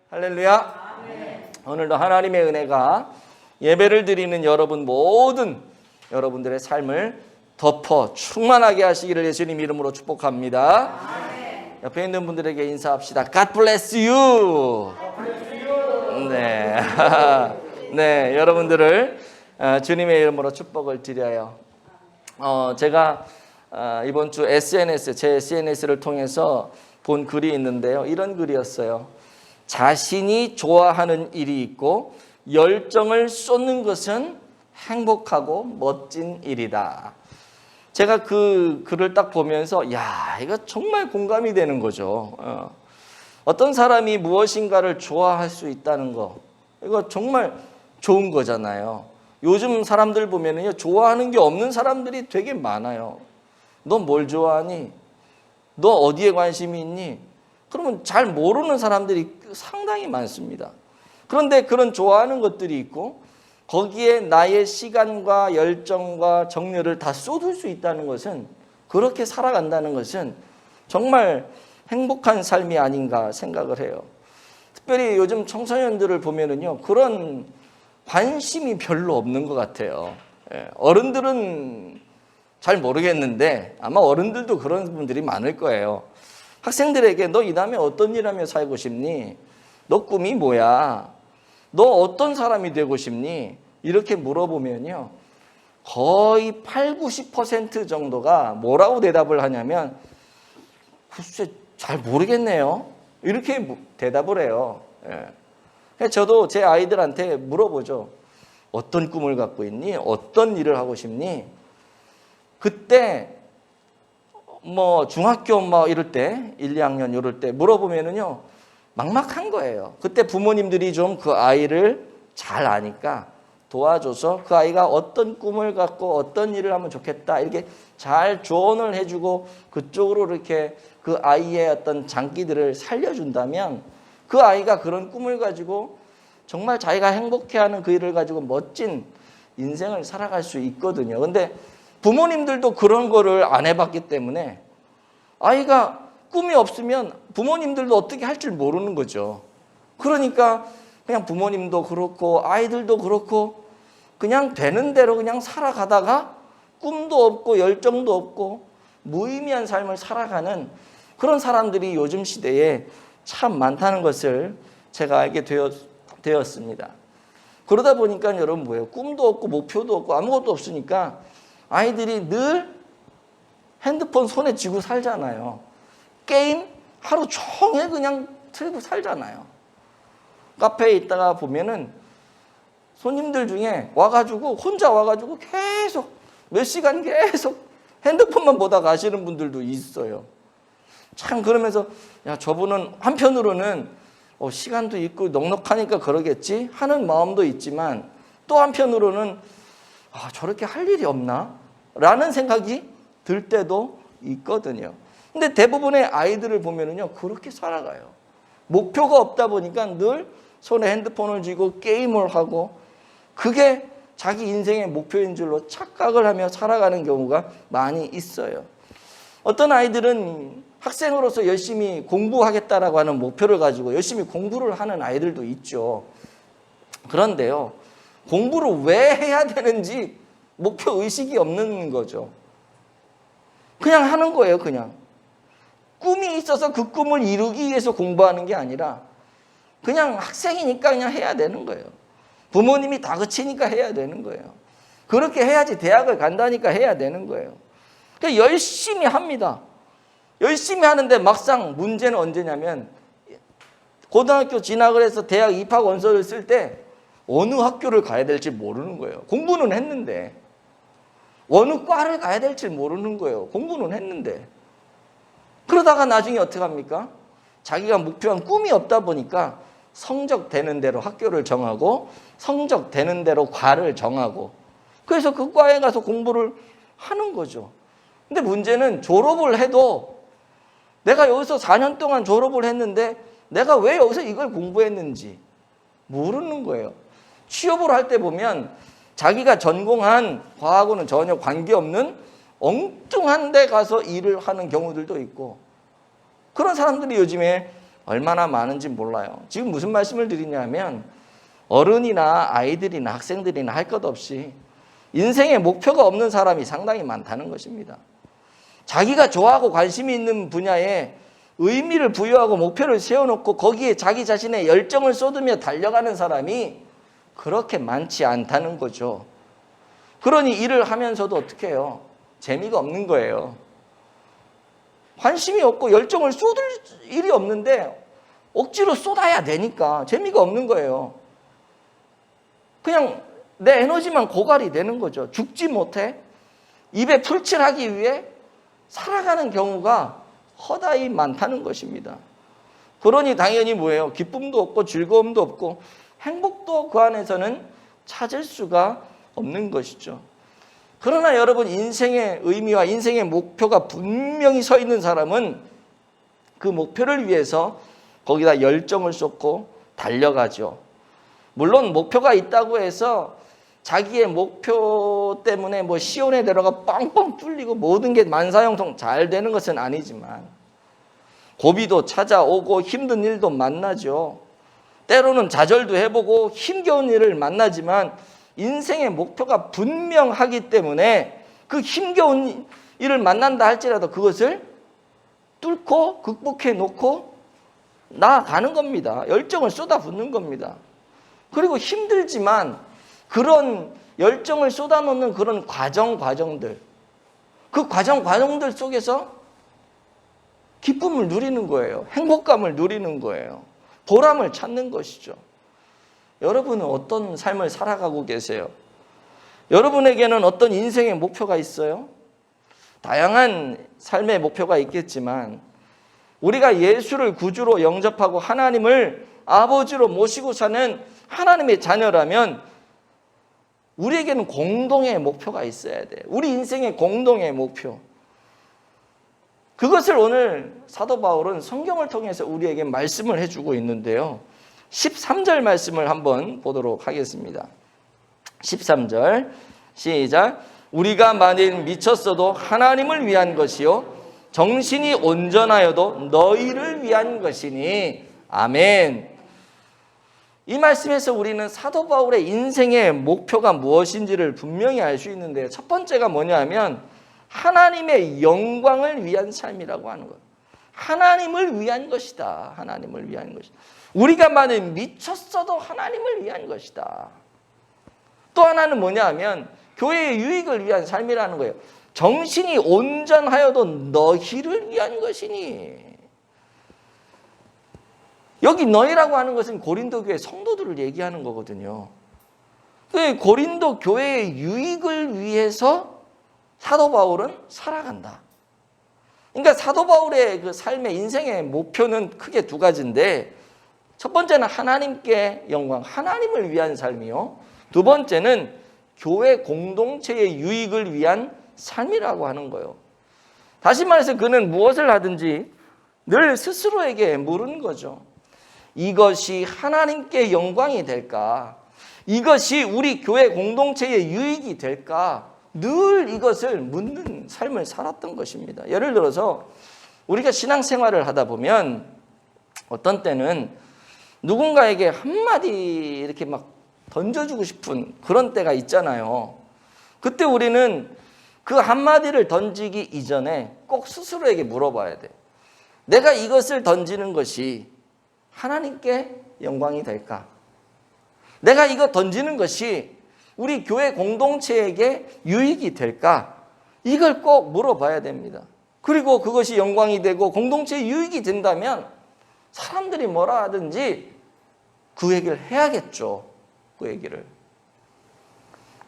할렐루야. 오늘도 하나님의 은혜가 예배를 드리는 여러분 모든 여러분들의 삶을 덮어 충만하게 하시기를 예수님 이름으로 축복합니다. 옆에 있는 분들에게 인사합시다. God bless you. 네, 네, 여러분들을 주님의 이름으로 축복을 드려요. 제가 이번 주 제 SNS를 통해서 본 글이 있는데요. 이런 글이었어요. 자신이 좋아하는 일이 있고 열정을 쏟는 것은 행복하고 멋진 일이다. 제가 그 글을 딱 보면서 야, 이거 정말 공감이 되는 거죠. 어떤 사람이 무엇인가를 좋아할 수 있다는 거, 이거 정말 좋은 거잖아요. 요즘 사람들 보면은요, 좋아하는 게 없는 사람들이 되게 많아요. 너 뭘 좋아하니? 너 어디에 관심이 있니? 그러면 잘 모르는 사람들이 상당히 많습니다. 그런데 그런 좋아하는 것들이 있고 거기에 나의 시간과 열정과 정열을 다 쏟을 수 있다는 것은, 그렇게 살아간다는 것은 정말 행복한 삶이 아닌가 생각을 해요. 특별히 요즘 청소년들을 보면은요, 그런 관심이 별로 없는 것 같아요. 어른들은 잘 모르겠는데 아마 어른들도 그런 분들이 많을 거예요. 학생들에게 너 이 다음에 어떤 일 하며 살고 싶니? 너 꿈이 뭐야? 너 어떤 사람이 되고 싶니? 이렇게 물어보면요, 거의 80~90% 정도가 뭐라고 대답을 하냐면 글쎄 잘 모르겠네요. 이렇게 대답을 해요. 저도 제 아이들한테 물어보죠. 어떤 꿈을 갖고 있니? 어떤 일을 하고 싶니? 그때 중학교 이럴 때 1, 2학년 이럴 때 물어보면은요, 막막한 거예요. 그때 부모님들이 좀 그 아이를 잘 아니까 도와줘서 그 아이가 어떤 꿈을 갖고 어떤 일을 하면 좋겠다 이렇게 잘 조언을 해주고 그쪽으로 이렇게 그 아이의 어떤 장기들을 살려준다면 그 아이가 그런 꿈을 가지고 정말 자기가 행복해하는 그 일을 가지고 멋진 인생을 살아갈 수 있거든요. 근데 부모님들도 그런 거를 안 해봤기 때문에 아이가 꿈이 없으면 부모님들도 어떻게 할 줄 모르는 거죠. 그러니까 그냥 부모님도 그렇고 아이들도 그렇고 그냥 되는 대로 그냥 살아가다가 꿈도 없고 열정도 없고 무의미한 삶을 살아가는 그런 사람들이 요즘 시대에 참 많다는 것을 제가 알게 되었습니다. 그러다 보니까 여러분 뭐예요? 꿈도 없고 목표도 없고 아무것도 없으니까 아이들이 늘 핸드폰 손에 쥐고 살잖아요. 게임 하루 종일 그냥 틀고 살잖아요. 카페에 있다가 보면은 손님들 중에 혼자 와가지고 계속 몇 시간 계속 핸드폰만 보다 가시는 분들도 있어요. 참 그러면서 야, 저분은 한편으로는 시간도 있고 넉넉하니까 그러겠지 하는 마음도 있지만 또 한편으로는 저렇게 할 일이 없나? 라는 생각이 들 때도 있거든요. 근데 대부분의 아이들을 보면은요, 그렇게 살아가요. 목표가 없다 보니까 늘 손에 핸드폰을 쥐고 게임을 하고 그게 자기 인생의 목표인 줄로 착각을 하며 살아가는 경우가 많이 있어요. 어떤 아이들은 학생으로서 열심히 공부하겠다라고 하는 목표를 가지고 열심히 공부를 하는 아이들도 있죠. 그런데요, 공부를 왜 해야 되는지 목표 의식이 없는 거죠. 그냥 하는 거예요. 그냥 꿈이 있어서 그 꿈을 이루기 위해서 공부하는 게 아니라 그냥 학생이니까 그냥 해야 되는 거예요. 부모님이 다그치니까 해야 되는 거예요. 그렇게 해야지 대학을 간다니까 해야 되는 거예요. 그러니까 열심히 합니다. 열심히 하는데 막상 문제는 언제냐면 고등학교 진학을 해서 대학 입학 원서를 쓸 때 어느 학교를 가야 될지 모르는 거예요. 공부는 했는데. 어느 과를 가야 될지 모르는 거예요. 공부는 했는데. 그러다가 나중에 어떻게 합니까? 자기가 목표한 꿈이 없다 보니까 성적 되는 대로 학교를 정하고 성적 되는 대로 과를 정하고 그래서 그 과에 가서 공부를 하는 거죠. 근데 문제는 졸업을 해도 내가 여기서 4년 동안 졸업을 했는데 내가 왜 여기서 이걸 공부했는지 모르는 거예요. 취업을 할 때 보면 자기가 전공한 과하고는 전혀 관계없는 엉뚱한 데 가서 일을 하는 경우들도 있고, 그런 사람들이 요즘에 얼마나 많은지 몰라요. 지금 무슨 말씀을 드리냐면 어른이나 아이들이나 학생들이나 할 것 없이 인생에 목표가 없는 사람이 상당히 많다는 것입니다. 자기가 좋아하고 관심이 있는 분야에 의미를 부여하고 목표를 세워놓고 거기에 자기 자신의 열정을 쏟으며 달려가는 사람이 그렇게 많지 않다는 거죠. 그러니 일을 하면서도 어떻게 해요? 재미가 없는 거예요. 관심이 없고 열정을 쏟을 일이 없는데 억지로 쏟아야 되니까 재미가 없는 거예요. 그냥 내 에너지만 고갈이 되는 거죠. 죽지 못해 입에 풀칠하기 위해 살아가는 경우가 허다히 많다는 것입니다. 그러니 당연히 뭐예요? 기쁨도 없고 즐거움도 없고 행복도 그 안에서는 찾을 수가 없는 것이죠. 그러나 여러분, 인생의 의미와 인생의 목표가 분명히 서 있는 사람은 그 목표를 위해서 거기다 열정을 쏟고 달려가죠. 물론 목표가 있다고 해서 자기의 목표 때문에 뭐 시온의 대로가 뻥뻥 뚫리고 모든 게 만사형통 잘 되는 것은 아니지만 고비도 찾아오고 힘든 일도 만나죠. 때로는 좌절도 해보고 힘겨운 일을 만나지만 인생의 목표가 분명하기 때문에 그 힘겨운 일을 만난다 할지라도 그것을 뚫고 극복해 놓고 나아가는 겁니다. 열정을 쏟아붓는 겁니다. 그리고 힘들지만 그런 열정을 쏟아놓는 그런 과정들, 그 과정들 속에서 기쁨을 누리는 거예요. 행복감을 누리는 거예요. 보람을 찾는 것이죠. 여러분은 어떤 삶을 살아가고 계세요? 여러분에게는 어떤 인생의 목표가 있어요? 다양한 삶의 목표가 있겠지만 우리가 예수를 구주로 영접하고 하나님을 아버지로 모시고 사는 하나님의 자녀라면 우리에게는 공동의 목표가 있어야 돼요. 우리 인생의 공동의 목표. 그것을 오늘 사도 바울은 성경을 통해서 우리에게 말씀을 해주고 있는데요. 13절 말씀을 한번 보도록 하겠습니다. 13절 시작. 우리가 만일 미쳤어도 하나님을 위한 것이요 정신이 온전하여도 너희를 위한 것이니 아멘. 이 말씀에서 우리는 사도 바울의 인생의 목표가 무엇인지를 분명히 알 수 있는데, 첫 번째가 뭐냐면 하나님의 영광을 위한 삶이라고 하는 거예요. 하나님을 위한 것이다. 하나님을 위한 것이다. 우리가 만일 미쳤어도 하나님을 위한 것이다. 또 하나는 뭐냐 하면 교회의 유익을 위한 삶이라는 거예요. 정신이 온전하여도 너희를 위한 것이니. 여기 너희라고 하는 것은 고린도 교회 성도들을 얘기하는 거거든요. 고린도 교회의 유익을 위해서 사도 바울은 살아간다. 그러니까 사도 바울의 그 삶의 인생의 목표는 크게 두 가지인데, 첫 번째는 하나님께 영광, 하나님을 위한 삶이요. 두 번째는 교회 공동체의 유익을 위한 삶이라고 하는 거예요. 다시 말해서 그는 무엇을 하든지 늘 스스로에게 물은 거죠. 이것이 하나님께 영광이 될까? 이것이 우리 교회 공동체의 유익이 될까? 늘 이것을 묻는 삶을 살았던 것입니다. 예를 들어서 우리가 신앙생활을 하다 보면 어떤 때는 누군가에게 한마디 이렇게 막 던져주고 싶은 그런 때가 있잖아요. 그때 우리는 그 한마디를 던지기 이전에 꼭 스스로에게 물어봐야 돼. 내가 이것을 던지는 것이 하나님께 영광이 될까? 내가 이거 던지는 것이 우리 교회 공동체에게 유익이 될까? 이걸 꼭 물어봐야 됩니다. 그리고 그것이 영광이 되고 공동체에 유익이 된다면 사람들이 뭐라 하든지 그 얘기를 해야겠죠. 그 얘기를.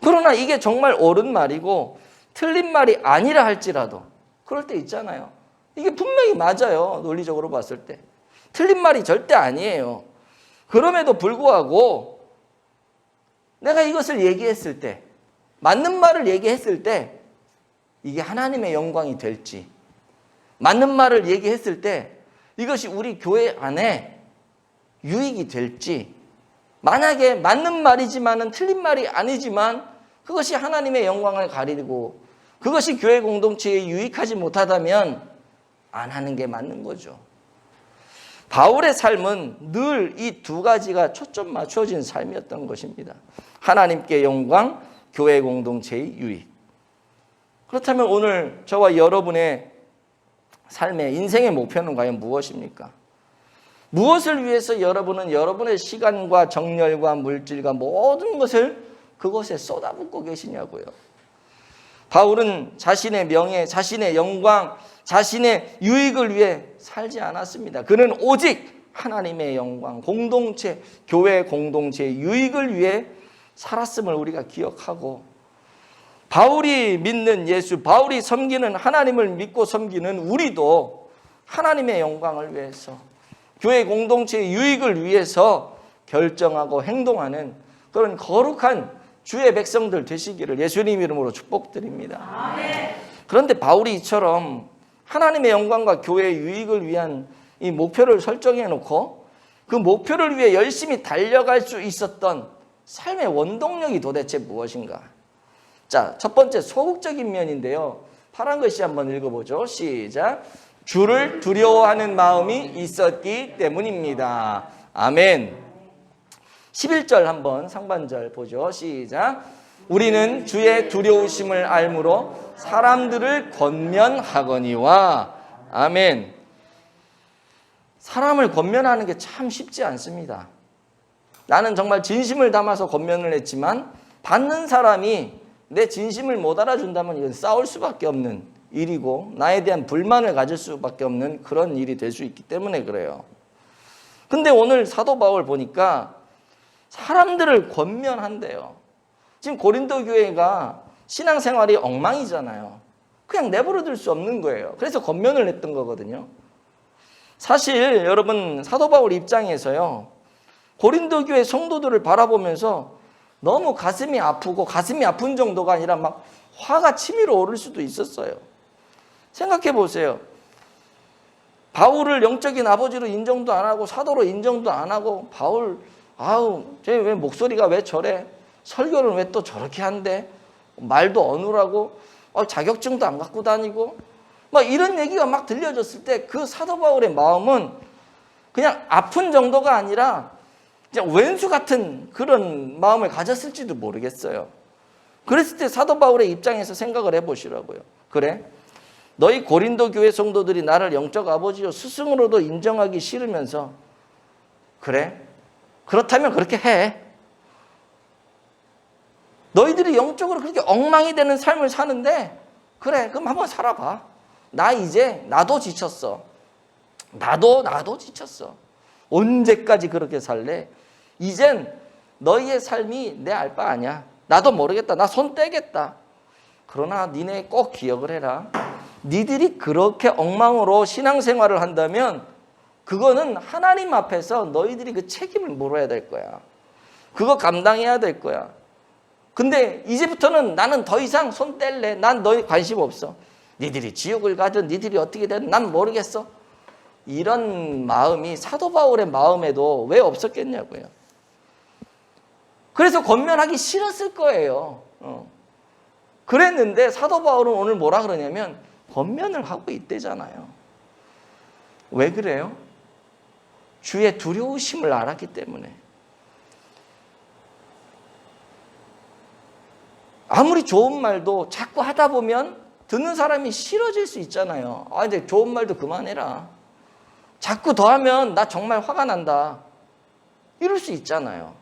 그러나 이게 정말 옳은 말이고 틀린 말이 아니라 할지라도 그럴 때 있잖아요. 이게 분명히 맞아요. 논리적으로 봤을 때. 틀린 말이 절대 아니에요. 그럼에도 불구하고 내가 이것을 얘기했을 때, 맞는 말을 얘기했을 때 이게 하나님의 영광이 될지, 맞는 말을 얘기했을 때 이것이 우리 교회 안에 유익이 될지, 만약에 맞는 말이지만은 틀린 말이 아니지만 그것이 하나님의 영광을 가리고 그것이 교회 공동체에 유익하지 못하다면 안 하는 게 맞는 거죠. 바울의 삶은 늘 이 두 가지가 초점 맞춰진 삶이었던 것입니다. 하나님께 영광, 교회 공동체의 유익. 그렇다면 오늘 저와 여러분의 삶의 인생의 목표는 과연 무엇입니까? 무엇을 위해서 여러분은 여러분의 시간과 정열과 물질과 모든 것을 그것에 쏟아붓고 계시냐고요. 바울은 자신의 명예, 자신의 영광, 자신의 유익을 위해 살지 않았습니다. 그는 오직 하나님의 영광, 공동체, 교회 공동체의 유익을 위해 살았음을 우리가 기억하고, 바울이 믿는 예수, 바울이 섬기는 하나님을 믿고 섬기는 우리도 하나님의 영광을 위해서, 교회 공동체의 유익을 위해서 결정하고 행동하는 그런 거룩한 주의 백성들 되시기를 예수님 이름으로 축복드립니다. 아멘. 그런데 바울이 이처럼 하나님의 영광과 교회의 유익을 위한 이 목표를 설정해 놓고 그 목표를 위해 열심히 달려갈 수 있었던 삶의 원동력이 도대체 무엇인가? 자, 첫 번째 소극적인 면인데요. 파란 글씨 한번 읽어보죠. 시작. 주를 두려워하는 마음이 있었기 때문입니다. 아멘. 11절 한번 상반절 보죠. 시작. 우리는 주의 두려우심을 알므로 사람들을 권면하거니와. 아멘. 사람을 권면하는 게 참 쉽지 않습니다. 나는 정말 진심을 담아서 권면을 했지만 받는 사람이 내 진심을 못 알아준다면 이건 싸울 수밖에 없는 일이고 나에 대한 불만을 가질 수밖에 없는 그런 일이 될 수 있기 때문에 그래요. 근데 오늘 사도 바울 보니까 사람들을 권면한대요. 지금 고린도 교회가 신앙생활이 엉망이잖아요. 그냥 내버려둘 수 없는 거예요. 그래서 권면을 했던 거거든요. 사실 여러분 사도 바울 입장에서요, 고린도 교회 성도들을 바라보면서 너무 가슴이 아프고, 가슴이 아픈 정도가 아니라 막 화가 치밀어 오를 수도 있었어요. 생각해 보세요. 바울을 영적인 아버지로 인정도 안 하고 사도로 인정도 안 하고, 바울 쟤 왜 목소리가 왜 저래? 설교를 왜 또 저렇게 한대? 말도 어눌하고 자격증도 안 갖고 다니고 막 이런 얘기가 막 들려졌을 때 그 사도 바울의 마음은 그냥 아픈 정도가 아니라 그냥 왼수 같은 그런 마음을 가졌을지도 모르겠어요. 그랬을 때 사도 바울의 입장에서 생각을 해보시라고요. 그래? 너희 고린도 교회 성도들이 나를 영적 아버지요 스승으로도 인정하기 싫으면서, 그래? 그렇다면 그렇게 해. 너희들이 영적으로 그렇게 엉망이 되는 삶을 사는데, 그래, 그럼 한번 살아봐. 나도 지쳤어. 나도 지쳤어. 언제까지 그렇게 살래? 이젠 너희의 삶이 내 알 바 아니야. 나도 모르겠다. 나 손 떼겠다. 그러나 니네 꼭 기억을 해라. 니들이 그렇게 엉망으로 신앙생활을 한다면 그거는 하나님 앞에서 너희들이 그 책임을 물어야 될 거야. 그거 감당해야 될 거야. 근데 이제부터는 나는 더 이상 손 뗄래. 난 너희 관심 없어. 니들이 지옥을 가든 니들이 어떻게 되든 난 모르겠어. 이런 마음이 사도 바울의 마음에도 왜 없었겠냐고요. 그래서 권면하기 싫었을 거예요. 그랬는데 사도 바울은 오늘 뭐라 그러냐면 권면을 하고 있대잖아요. 왜 그래요? 주의 두려우심을 알았기 때문에. 아무리 좋은 말도 자꾸 하다 보면 듣는 사람이 싫어질 수 있잖아요. 근데 좋은 말도 그만해라. 자꾸 더 하면 나 정말 화가 난다. 이럴 수 있잖아요.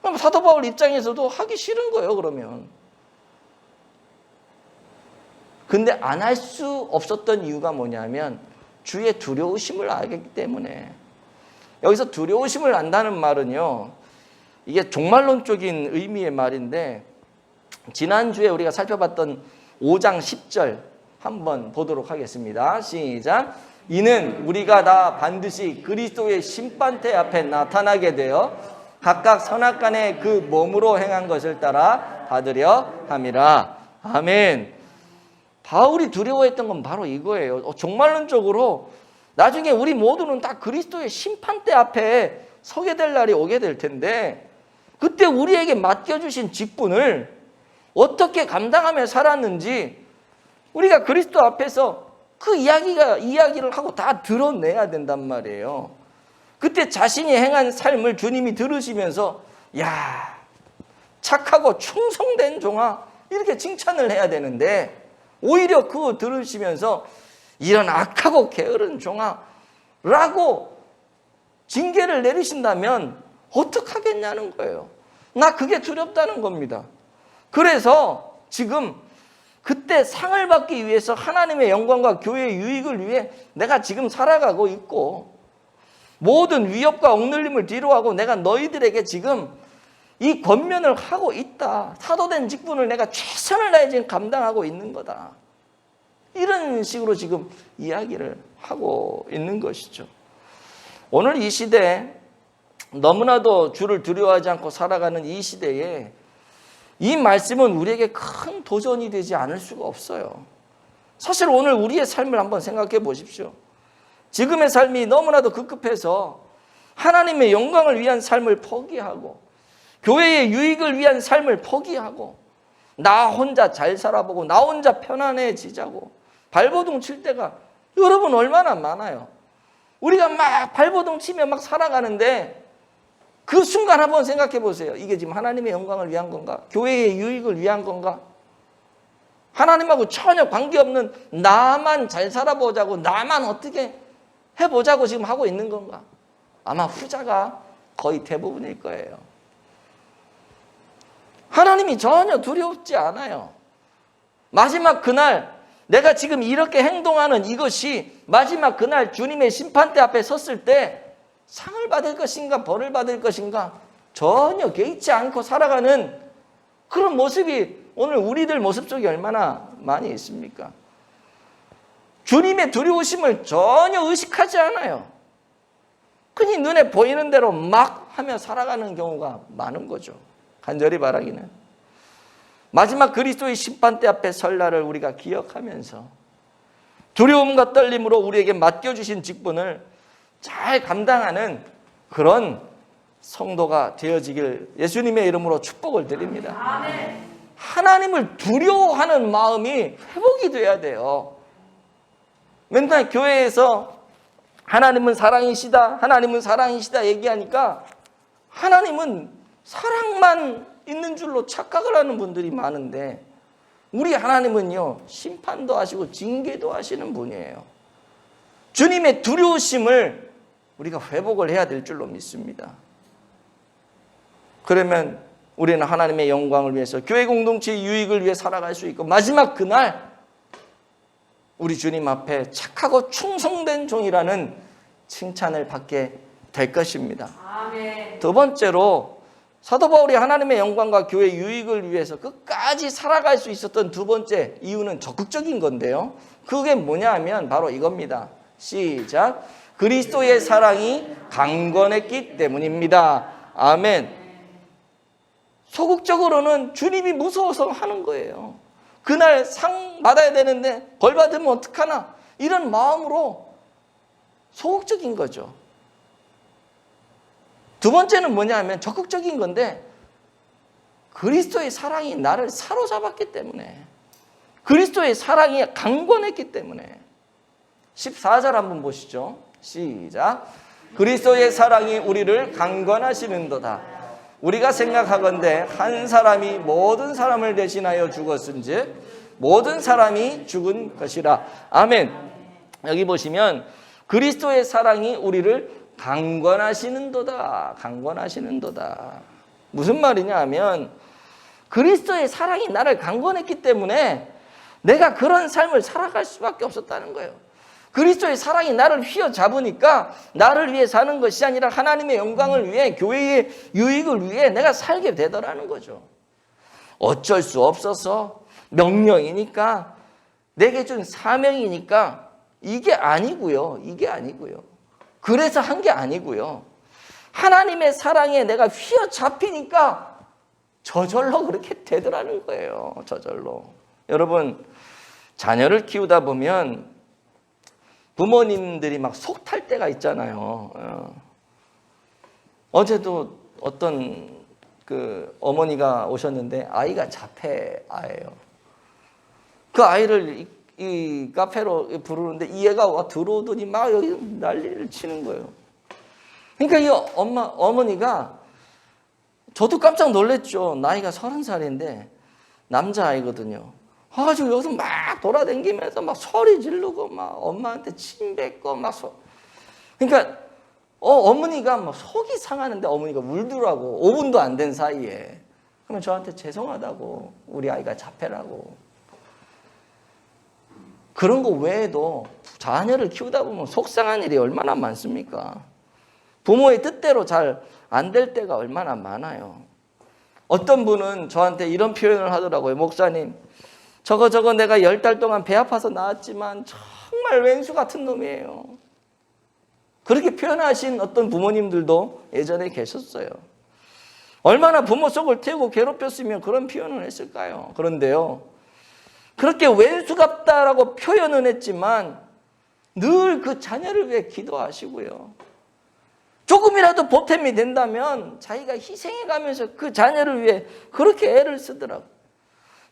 그럼 사도 바울 입장에서도 하기 싫은 거예요, 그러면. 근데 안 할 수 없었던 이유가 뭐냐면 주의 두려우심을 알기 때문에. 여기서 두려우심을 안다는 말은요, 이게 종말론적인 의미의 말인데, 지난주에 우리가 살펴봤던 5장 10절 한번 보도록 하겠습니다. 시작. 이는 우리가 다 반드시 그리스도의 심판대 앞에 나타나게 되어 각각 선악간에 그 몸으로 행한 것을 따라 받으려 함이라. 아멘. 바울이 두려워했던 건 바로 이거예요. 종말론적으로 나중에 우리 모두는 다 그리스도의 심판대 앞에 서게 될 날이 오게 될 텐데, 그때 우리에게 맡겨주신 직분을 어떻게 감당하며 살았는지 우리가 그리스도 앞에서 그 이야기를 하고 다 드러내야 된단 말이에요. 그때 자신이 행한 삶을 주님이 들으시면서 야, 착하고 충성된 종아, 이렇게 칭찬을 해야 되는데, 오히려 그거 들으시면서 이런 악하고 게으른 종아 라고 징계를 내리신다면 어떡하겠냐는 거예요. 나 그게 두렵다는 겁니다. 그래서 지금 그때 상을 받기 위해서 하나님의 영광과 교회의 유익을 위해 내가 지금 살아가고 있고, 모든 위협과 억눌림을 뒤로하고 내가 너희들에게 지금 이 권면을 하고 있다. 사도된 직분을 내가 최선을 다해 지금 감당하고 있는 거다. 이런 식으로 지금 이야기를 하고 있는 것이죠. 오늘 이 시대에 너무나도 주를 두려워하지 않고 살아가는 이 시대에 이 말씀은 우리에게 큰 도전이 되지 않을 수가 없어요. 사실 오늘 우리의 삶을 한번 생각해 보십시오. 지금의 삶이 너무나도 급급해서 하나님의 영광을 위한 삶을 포기하고 교회의 유익을 위한 삶을 포기하고 나 혼자 잘 살아보고 나 혼자 편안해지자고 발버둥 칠 때가 여러분 얼마나 많아요. 우리가 막 발버둥 치며 막 살아가는데 그 순간 한번 생각해 보세요. 이게 지금 하나님의 영광을 위한 건가? 교회의 유익을 위한 건가? 하나님하고 전혀 관계없는 나만 잘 살아보자고, 나만 어떻게 해보자고 지금 하고 있는 건가? 아마 후자가 거의 대부분일 거예요. 하나님이 전혀 두렵지 않아요. 마지막 그날 내가 지금 이렇게 행동하는 이것이 마지막 그날 주님의 심판대 앞에 섰을 때 상을 받을 것인가 벌을 받을 것인가 전혀 개의치 않고 살아가는 그런 모습이 오늘 우리들 모습 속에 얼마나 많이 있습니까? 주님의 두려우심을 전혀 의식하지 않아요. 그냥 눈에 보이는 대로 막 하며 살아가는 경우가 많은 거죠. 간절히 바라기는 마지막 그리스도의 심판대 앞에 설 날을 우리가 기억하면서 두려움과 떨림으로 우리에게 맡겨주신 직분을 잘 감당하는 그런 성도가 되어지길 예수님의 이름으로 축복을 드립니다. 아멘. 하나님을 두려워하는 마음이 회복이 돼야 돼요. 맨날 교회에서 하나님은 사랑이시다, 하나님은 사랑이시다 얘기하니까 하나님은 사랑만 있는 줄로 착각을 하는 분들이 많은데 우리 하나님은요, 심판도 하시고 징계도 하시는 분이에요. 주님의 두려우심을 우리가 회복을 해야 될 줄로 믿습니다. 그러면 우리는 하나님의 영광을 위해서 교회 공동체의 유익을 위해 살아갈 수 있고 마지막 그날 우리 주님 앞에 착하고 충성된 종이라는 칭찬을 받게 될 것입니다. 아멘. 두 번째로 사도 바울이 하나님의 영광과 교회의 유익을 위해서 끝까지 살아갈 수 있었던 두 번째 이유는 적극적인 건데요. 그게 뭐냐 하면 바로 이겁니다. 시작. 그리스도의 사랑이 강건했기 때문입니다. 아멘. 소극적으로는 주님이 무서워서 하는 거예요. 그날 상 받아야 되는데 벌 받으면 어떡하나 이런 마음으로 소극적인 거죠. 두 번째는 뭐냐 하면 적극적인 건데 그리스도의 사랑이 나를 사로잡았기 때문에 그리스도의 사랑이 강건했기 때문에 14절 한번 보시죠. 시작. 그리스도의 사랑이 우리를 강건하시는도다. 우리가 생각하건대 한 사람이 모든 사람을 대신하여 죽었은즉 모든 사람이 죽은 것이라. 아멘. 여기 보시면 그리스도의 사랑이 우리를 강건하시는도다. 강건하시는도다. 무슨 말이냐 하면 그리스도의 사랑이 나를 강건했기 때문에 내가 그런 삶을 살아갈 수밖에 없었다는 거예요. 그리스도의 사랑이 나를 휘어잡으니까 나를 위해 사는 것이 아니라 하나님의 영광을 위해 교회의 유익을 위해 내가 살게 되더라는 거죠. 어쩔 수 없어서 명령이니까 내게 준 사명이니까 이게 아니고요. 이게 아니고요. 그래서 한 게 아니고요. 하나님의 사랑에 내가 휘어잡히니까 저절로 그렇게 되더라는 거예요. 저절로. 여러분 자녀를 키우다 보면 부모님들이 막 속 탈 때가 있잖아요. 어제도 어떤 그 어머니가 오셨는데 아이가 자폐아예요. 그 아이를 이 카페로 부르는데 이 애가 와 들어오더니 막 여기 난리를 치는 거예요. 그러니까 이 어머니가 저도 깜짝 놀랐죠. 나이가 30살인데 남자아이거든요. 아주 여기서 막 돌아다니면서 막 소리 지르고 막 엄마한테 침 뱉고 막 그러니까 어머니가 막 속이 상하는데 어머니가 울더라고. 5분도 안 된 사이에. 그러면 저한테 죄송하다고. 우리 아이가 자폐라고. 그런 거 외에도 자녀를 키우다 보면 속상한 일이 얼마나 많습니까? 부모의 뜻대로 잘 안 될 때가 얼마나 많아요. 어떤 분은 저한테 이런 표현을 하더라고요. 목사님, 저거 내가 10달 동안 배 아파서 낳았지만 정말 왼수 같은 놈이에요. 그렇게 표현하신 어떤 부모님들도 예전에 계셨어요. 얼마나 부모 속을 태우고 괴롭혔으면 그런 표현을 했을까요? 그런데요, 그렇게 왼수 같다라고 표현은 했지만 늘 그 자녀를 위해 기도하시고요. 조금이라도 보탬이 된다면 자기가 희생해가면서 그 자녀를 위해 그렇게 애를 쓰더라고요.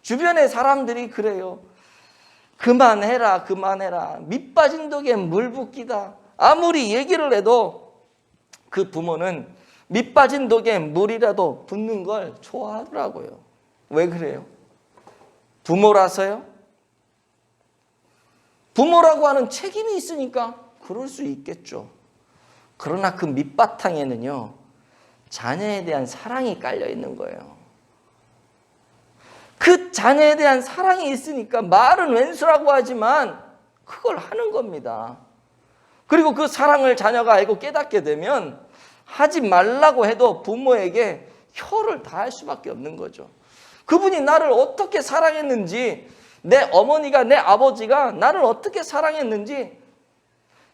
주변의 사람들이 그래요. 그만해라. 밑 빠진 독에 물 붓기다. 아무리 얘기를 해도 그 부모는 밑 빠진 독에 물이라도 붓는 걸 좋아하더라고요. 왜 그래요? 부모라서요? 부모라고 하는 책임이 있으니까 그럴 수 있겠죠. 그러나 그 밑바탕에는요, 자녀에 대한 사랑이 깔려 있는 거예요. 그 자녀에 대한 사랑이 있으니까 말은 왼수라고 하지만 그걸 하는 겁니다. 그리고 그 사랑을 자녀가 알고 깨닫게 되면 하지 말라고 해도 부모에게 혀를 다할 수밖에 없는 거죠. 그분이 나를 어떻게 사랑했는지, 내 어머니가, 내 아버지가 나를 어떻게 사랑했는지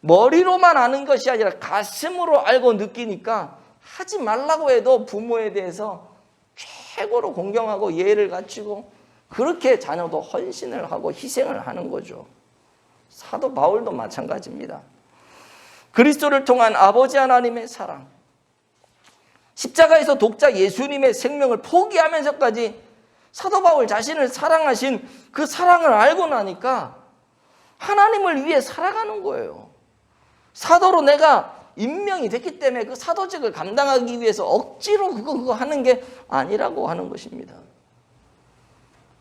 머리로만 아는 것이 아니라 가슴으로 알고 느끼니까 하지 말라고 해도 부모에 대해서 최고로 공경하고 예의를 갖추고 그렇게 자녀도 헌신을 하고 희생을 하는 거죠. 사도 바울도 마찬가지입니다. 그리스도를 통한 아버지 하나님의 사랑, 십자가에서 독자 예수님의 생명을 포기하면서까지 사도 바울 자신을 사랑하신 그 사랑을 알고 나니까 하나님을 위해 살아가는 거예요. 사도로 내가 임명이 됐기 때문에 그 사도직을 감당하기 위해서 억지로 그거 하는 게 아니라고 하는 것입니다.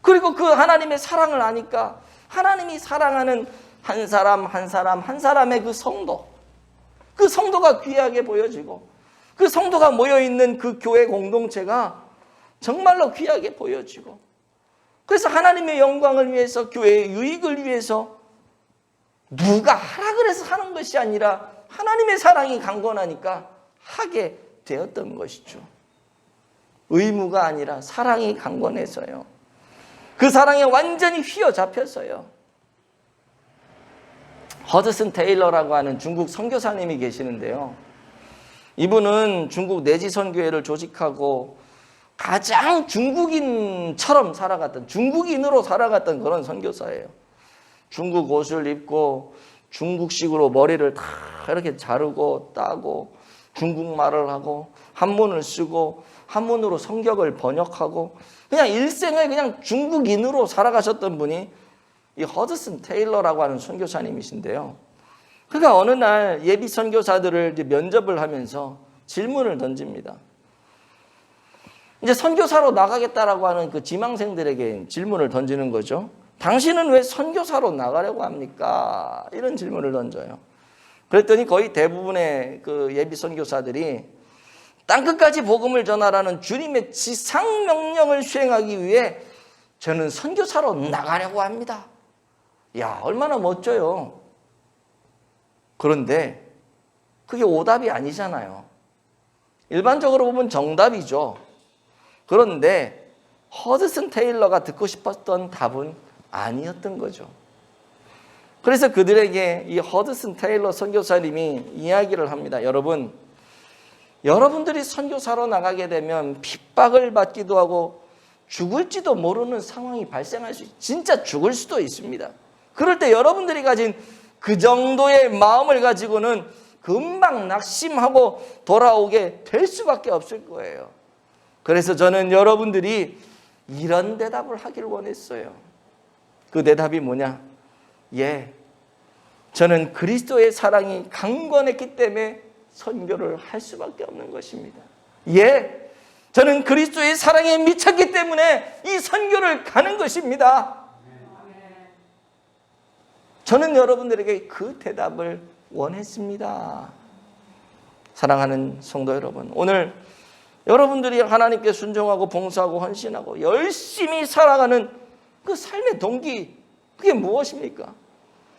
그리고 그 하나님의 사랑을 아니까 하나님이 사랑하는 한 사람의 그 성도가 귀하게 보여지고 그 성도가 모여있는 그 교회 공동체가 정말로 귀하게 보여지고 그래서 하나님의 영광을 위해서 교회의 유익을 위해서 누가 하라 그래서 하는 것이 아니라 하나님의 사랑이 강건하니까 하게 되었던 것이죠. 의무가 아니라 사랑이 강건해서요. 그 사랑에 완전히 휘어잡혔어요. 허드슨 테일러라고 하는 중국 선교사님이 계시는데요. 이분은 중국 내지선교회를 조직하고 가장 중국인처럼 살아갔던, 중국인으로 살아갔던 그런 선교사예요. 중국 옷을 입고 중국식으로 머리를 다 이렇게 자르고 따고 중국말을 하고 한문을 쓰고 한문으로 성경을 번역하고 그냥 일생을 그냥 중국인으로 살아가셨던 분이 이 허드슨 테일러라고 하는 선교사님이신데요. 그가 어느 날 예비 선교사들을 이제 면접을 하면서 질문을 던집니다. 이제 선교사로 나가겠다라고 하는 그 지망생들에게 질문을 던지는 거죠. 당신은 왜 선교사로 나가려고 합니까? 이런 질문을 던져요. 그랬더니 거의 대부분의 그 예비 선교사들이 땅끝까지 복음을 전하라는 주님의 지상 명령을 수행하기 위해 저는 선교사로 나가려고 합니다. 야, 얼마나 멋져요. 그런데 그게 오답이 아니잖아요. 일반적으로 보면 정답이죠. 그런데 허드슨 테일러가 듣고 싶었던 답은 아니었던 거죠. 그래서 그들에게 이 허드슨 테일러 선교사님이 이야기를 합니다. 여러분들이 선교사로 나가게 되면 핍박을 받기도 하고 죽을지도 모르는 상황이 발생할 수 있어요. 진짜 죽을 수도 있습니다. 그럴 때 여러분들이 가진 그 정도의 마음을 가지고는 금방 낙심하고 돌아오게 될 수밖에 없을 거예요. 그래서 저는 여러분들이 이런 대답을 하길 원했어요. 그 대답이 뭐냐? 예, 저는 그리스도의 사랑이 강건했기 때문에 선교를 할 수밖에 없는 것입니다. 예, 저는 그리스도의 사랑에 미쳤기 때문에 이 선교를 가는 것입니다. 저는 여러분들에게 그 대답을 원했습니다. 사랑하는 성도 여러분, 오늘 여러분들이 하나님께 순종하고 봉사하고 헌신하고 열심히 살아가는 그 삶의 동기, 그게 무엇입니까?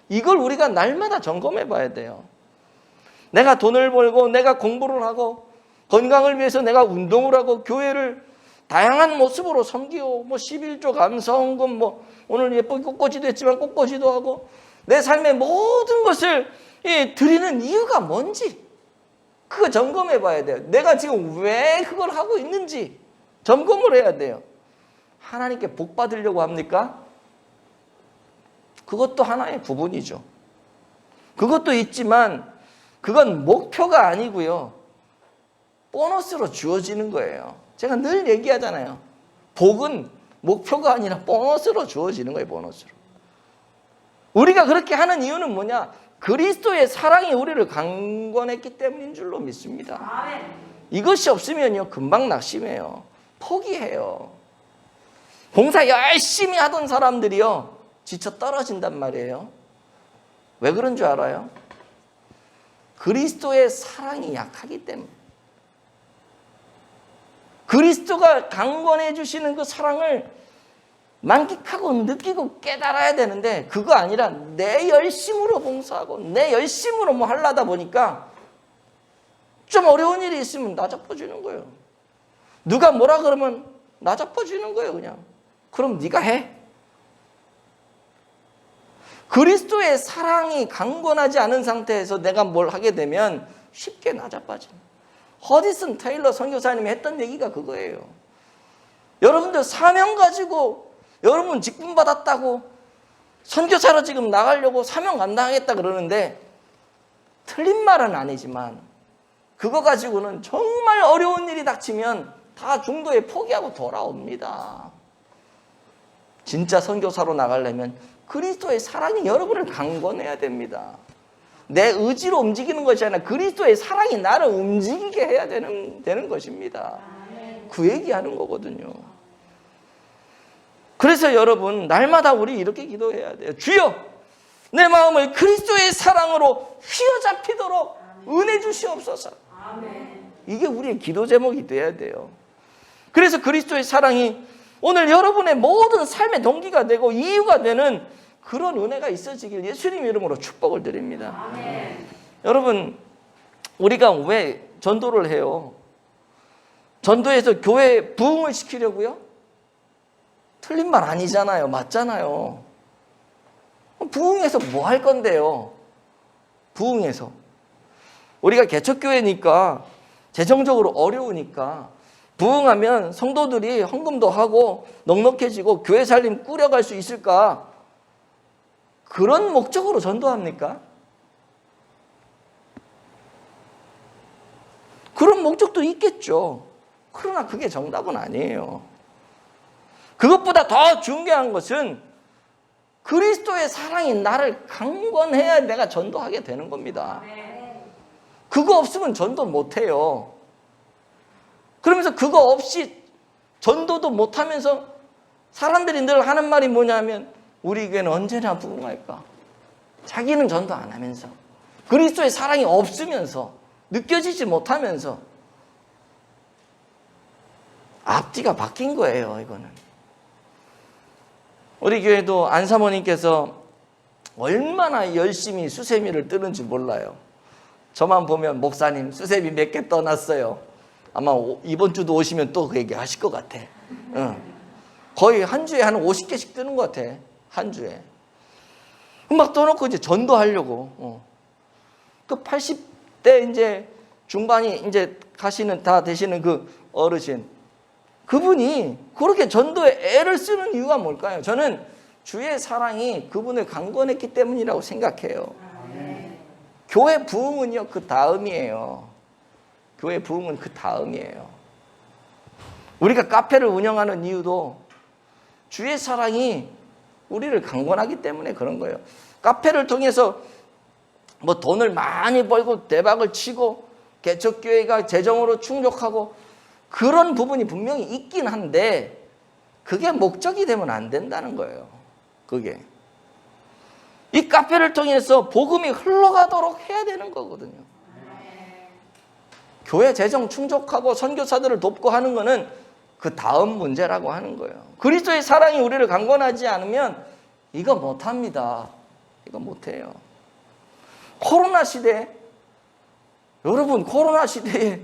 이걸 우리가 날마다 점검해 봐야 돼요. 내가 돈을 벌고 내가 공부를 하고 건강을 위해서 내가 운동을 하고 교회를 다양한 모습으로 섬기고 11조 감사헌금 오늘 예쁘게 꽃꽂이도 했지만 꽃꽂이도 하고 내 삶의 모든 것을 드리는 이유가 뭔지 그거 점검해 봐야 돼요. 내가 지금 왜 그걸 하고 있는지 점검을 해야 돼요. 하나님께 복 받으려고 합니까? 그것도 하나의 부분이죠. 그것도 있지만 그건 목표가 아니고요. 보너스로 주어지는 거예요. 제가 늘 얘기하잖아요. 복은 목표가 아니라 보너스로 주어지는 거예요. 보너스로. 우리가 그렇게 하는 이유는 뭐냐? 그리스도의 사랑이 우리를 강권했기 때문인 줄로 믿습니다. 이것이 없으면요, 금방 낙심해요. 포기해요. 봉사 열심히 하던 사람들이요, 지쳐 떨어진단 말이에요. 왜 그런 줄 알아요? 그리스도의 사랑이 약하기 때문에. 그리스도가 강권해 주시는 그 사랑을 만끽하고 느끼고 깨달아야 되는데 그거 아니라 내 열심으로 봉사하고 내 열심으로 하려다 보니까 좀 어려운 일이 있으면 나잡아주는 거예요. 누가 뭐라 그러면 나잡아주는 거예요. 그냥. 그럼 네가 해. 그리스도의 사랑이 강건하지 않은 상태에서 내가 뭘 하게 되면 쉽게 나잡아져요. 허디슨 테일러 선교사님이 했던 얘기가 그거예요. 여러분들 사명 가지고 여러분 직분 받았다고 선교사로 지금 나가려고 사명 감당하겠다 그러는데 틀린 말은 아니지만 그거 가지고는 정말 어려운 일이 닥치면 다 중도에 포기하고 돌아옵니다. 진짜 선교사로 나가려면 그리스도의 사랑이 여러분을 강권해야 됩니다. 내 의지로 움직이는 것이 아니라 그리스도의 사랑이 나를 움직이게 해야 되는 것입니다. 그 얘기하는 거거든요. 그래서 여러분 날마다 우리 이렇게 기도해야 돼요. 주여, 내 마음을 그리스도의 사랑으로 휘어잡히도록 은혜 주시옵소서. 이게 우리의 기도 제목이 돼야 돼요. 그래서 그리스도의 사랑이 오늘 여러분의 모든 삶의 동기가 되고 이유가 되는 그런 은혜가 있어지길 예수님 이름으로 축복을 드립니다. 여러분, 우리가 왜 전도를 해요? 전도해서 교회 부흥을 시키려고요? 틀린 말 아니잖아요. 맞잖아요. 부흥해서 뭐 할 건데요? 부흥해서. 우리가 개척교회니까 재정적으로 어려우니까 부흥하면 성도들이 헌금도 하고 넉넉해지고 교회 살림 꾸려갈 수 있을까? 그런 목적으로 전도합니까? 그런 목적도 있겠죠. 그러나 그게 정답은 아니에요. 그것보다 더 중요한 것은 그리스도의 사랑이 나를 강권해야 내가 전도하게 되는 겁니다. 그거 없으면 전도 못해요. 그러면서 그거 없이 전도도 못하면서 사람들이 늘 하는 말이 뭐냐면 우리 교회는 언제나 부흥할까? 자기는 전도 안 하면서 그리스도의 사랑이 없으면서 느껴지지 못하면서 앞뒤가 바뀐 거예요. 이거는. 우리 교회도 안사모님께서 얼마나 열심히 수세미를 뜨는지 몰라요. 저만 보면 목사님 수세미 몇 개 떠났어요. 아마 이번 주도 오시면 또 그 얘기 하실 것 같아. 거의 한 주에 한 50개씩 뜨는 것 같아. 한 주에. 막 떠놓고 이제 전도하려고. 그 80대 이제 중반이 이제 다 되시는 그 어르신. 그분이 그렇게 전도에 애를 쓰는 이유가 뭘까요? 저는 주의 사랑이 그분을 강권했기 때문이라고 생각해요. 교회 부흥은요, 그 다음이에요. 교회 부흥은 그 다음이에요. 우리가 카페를 운영하는 이유도 주의 사랑이 우리를 강권하기 때문에 그런 거예요. 카페를 통해서 뭐 돈을 많이 벌고 대박을 치고 개척교회가 재정으로 충족하고 그런 부분이 분명히 있긴 한데 그게 목적이 되면 안 된다는 거예요. 그게. 이 카페를 통해서 복음이 흘러가도록 해야 되는 거거든요. 교회 재정 충족하고 선교사들을 돕고 하는 거는 그 다음 문제라고 하는 거예요. 그리스도의 사랑이 우리를 강권하지 않으면 이거 못합니다. 이거 못해요. 코로나 시대, 여러분 코로나 시대에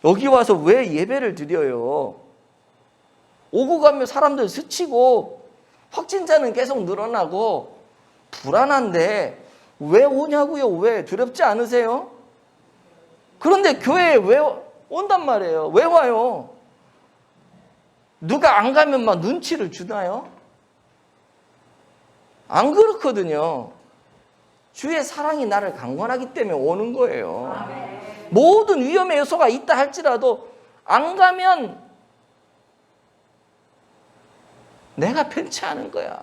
여기 와서 왜 예배를 드려요? 오고 가면 사람들 스치고 확진자는 계속 늘어나고 불안한데 왜 오냐고요? 왜? 두렵지 않으세요? 그런데 교회에 왜 온단 말이에요? 왜 와요? 누가 안 가면 막 눈치를 주나요? 안 그렇거든요. 주의 사랑이 나를 강권하기 때문에 오는 거예요. 모든 위험의 요소가 있다 할지라도 안 가면 내가 편치 않은 거야.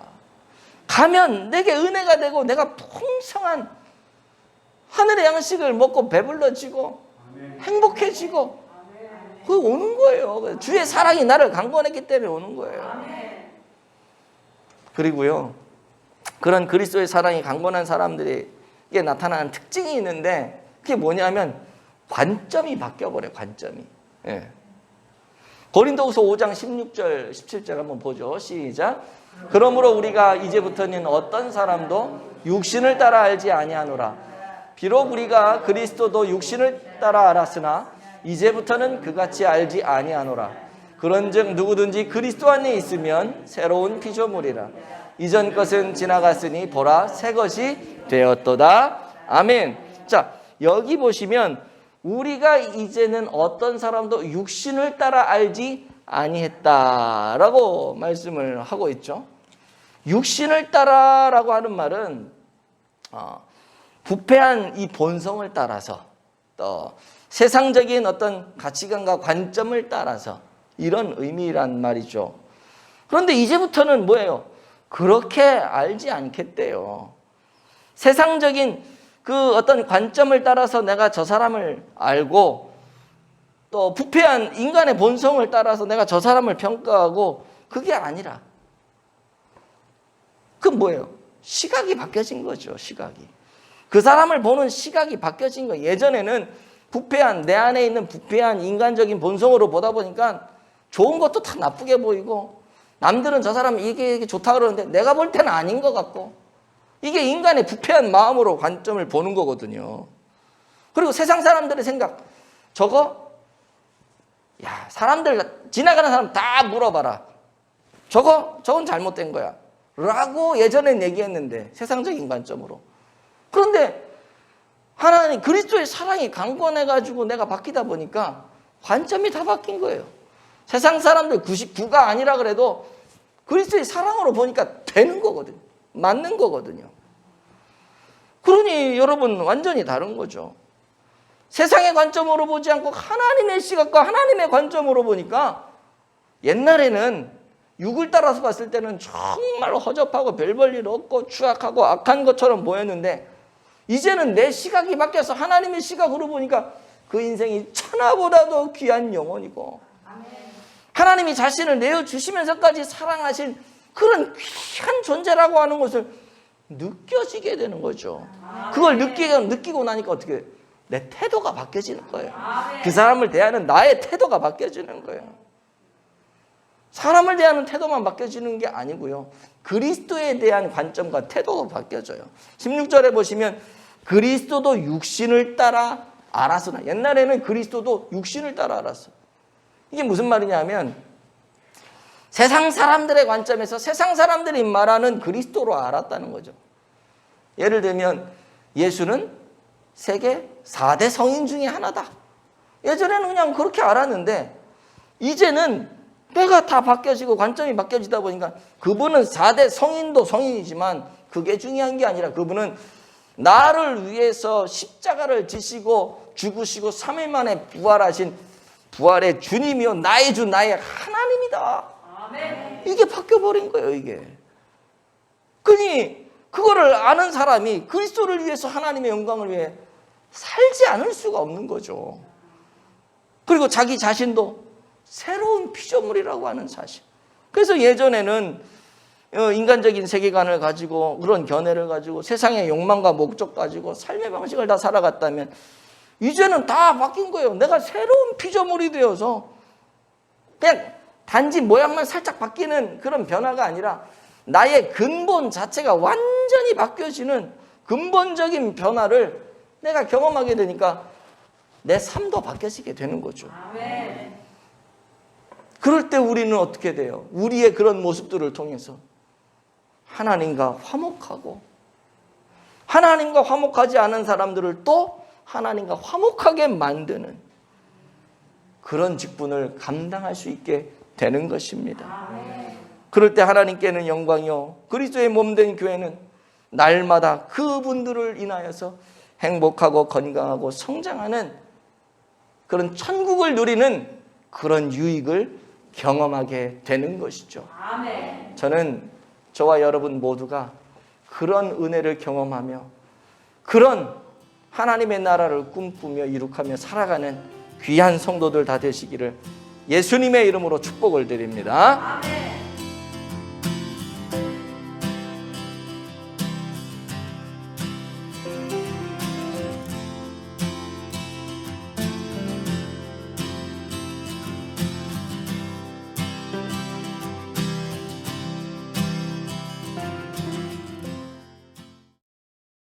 가면 내게 은혜가 되고 내가 풍성한 하늘의 양식을 먹고 배불러지고 행복해지고 그게 오는 거예요. 주의 사랑이 나를 강권했기 때문에 오는 거예요. 그리고요, 그런 그리스도의 사랑이 강권한 사람들에게 나타나는 특징이 있는데 그게 뭐냐면 관점이 바뀌어버려요. 관점이. 예. 고린도후서 5장 16절 17절 한번 보죠. 시작. 그러므로 우리가 이제부터는 어떤 사람도 육신을 따라 알지 아니하노라. 비록 우리가 그리스도도 육신을 따라 알았으나 이제부터는 그같이 알지 아니하노라. 그런즉 누구든지 그리스도 안에 있으면 새로운 피조물이라. 이전 것은 지나갔으니 보라 새 것이 되었도다. 아멘. 자, 여기 보시면 우리가 이제는 어떤 사람도 육신을 따라 알지 아니했다라고 말씀을 하고 있죠. 육신을 따라라고 하는 말은 부패한 이 본성을 따라서 또 세상적인 어떤 가치관과 관점을 따라서 이런 의미란 말이죠. 그런데 이제부터는 뭐예요? 그렇게 알지 않겠대요. 세상적인 그 어떤 관점을 따라서 내가 저 사람을 알고 또 부패한 인간의 본성을 따라서 내가 저 사람을 평가하고 그게 아니라 그 뭐예요? 시각이 바뀌어진 거죠. 시각이. 그 사람을 보는 시각이 바뀌어진 거예요. 예전에는 부패한 내 안에 있는 부패한 인간적인 본성으로 보다 보니까 좋은 것도 다 나쁘게 보이고 남들은 저 사람 이게 좋다 그러는데 내가 볼 때는 아닌 것 같고 이게 인간의 부패한 마음으로 관점을 보는 거거든요. 그리고 세상 사람들의 생각 저거 야 사람들 지나가는 사람 다 물어봐라. 저건 잘못된 거야 라고 예전엔 얘기했는데 세상적인 관점으로. 그런데 하나님 그리스도의 사랑이 강권해가지고 내가 바뀌다 보니까 관점이 다 바뀐 거예요. 세상 사람들 99가 아니라 그래도 그리스도의 사랑으로 보니까 되는 거거든요. 맞는 거거든요. 그러니 여러분 완전히 다른 거죠. 세상의 관점으로 보지 않고 하나님의 시각과 하나님의 관점으로 보니까 옛날에는 육을 따라서 봤을 때는 정말 허접하고 별 볼 일 없고 추악하고 악한 것처럼 보였는데 이제는 내 시각이 바뀌어서 하나님의 시각으로 보니까 그 인생이 천하보다도 귀한 영혼이고 하나님이 자신을 내어주시면서까지 사랑하신 그런 귀한 존재라고 하는 것을 느껴지게 되는 거죠. 그걸 느끼고 나니까 어떻게 내 태도가 바뀌어지는 거예요. 그 사람을 대하는 나의 태도가 바뀌어지는 거예요. 사람을 대하는 태도만 바뀌어지는 게 아니고요. 그리스도에 대한 관점과 태도가 바뀌어져요. 16절에 보시면 그리스도도 육신을 따라 알았으나 옛날에는 그리스도도 육신을 따라 알았어. 이게 무슨 말이냐면 세상 사람들의 관점에서 세상 사람들이 말하는 그리스도로 알았다는 거죠. 예를 들면 예수는 세계 4대 성인 중에 하나다. 예전에는 그냥 그렇게 알았는데 이제는 때가 다 바뀌어지고 관점이 바뀌어지다 보니까 그분은 4대 성인도 성인이지만 그게 중요한 게 아니라 그분은 나를 위해서 십자가를 지시고 죽으시고 3일 만에 부활하신 부활의 주님이요 나의 주 나의 하나님이다. 아멘. 이게 바뀌어버린 거예요. 이게. 그러니 그거를 아는 사람이 그리스도를 위해서 하나님의 영광을 위해 살지 않을 수가 없는 거죠. 그리고 자기 자신도 새로운 피조물이라고 하는 사실. 그래서 예전에는 인간적인 세계관을 가지고 그런 견해를 가지고 세상의 욕망과 목적 가지고 삶의 방식을 다 살아갔다면 이제는 다 바뀐 거예요. 내가 새로운 피조물이 되어서 그냥 단지 모양만 살짝 바뀌는 그런 변화가 아니라 나의 근본 자체가 완전히 바뀌어지는 근본적인 변화를 내가 경험하게 되니까 내 삶도 바뀌어지게 되는 거죠. 아멘. 그럴 때 우리는 어떻게 돼요? 우리의 그런 모습들을 통해서 하나님과 화목하고 하나님과 화목하지 않은 사람들을 또 하나님과 화목하게 만드는 그런 직분을 감당할 수 있게 되는 것입니다. 아멘. 그럴 때 하나님께는 영광이요 그리스도의 몸된 교회는 날마다 그분들을 인하여서 행복하고 건강하고 성장하는 그런 천국을 누리는 그런 유익을 경험하게 되는 것이죠. 아멘. 저는 저와 여러분 모두가 그런 은혜를 경험하며 그런 하나님의 나라를 꿈꾸며 이룩하며 살아가는 귀한 성도들 다 되시기를 예수님의 이름으로 축복을 드립니다. 아멘.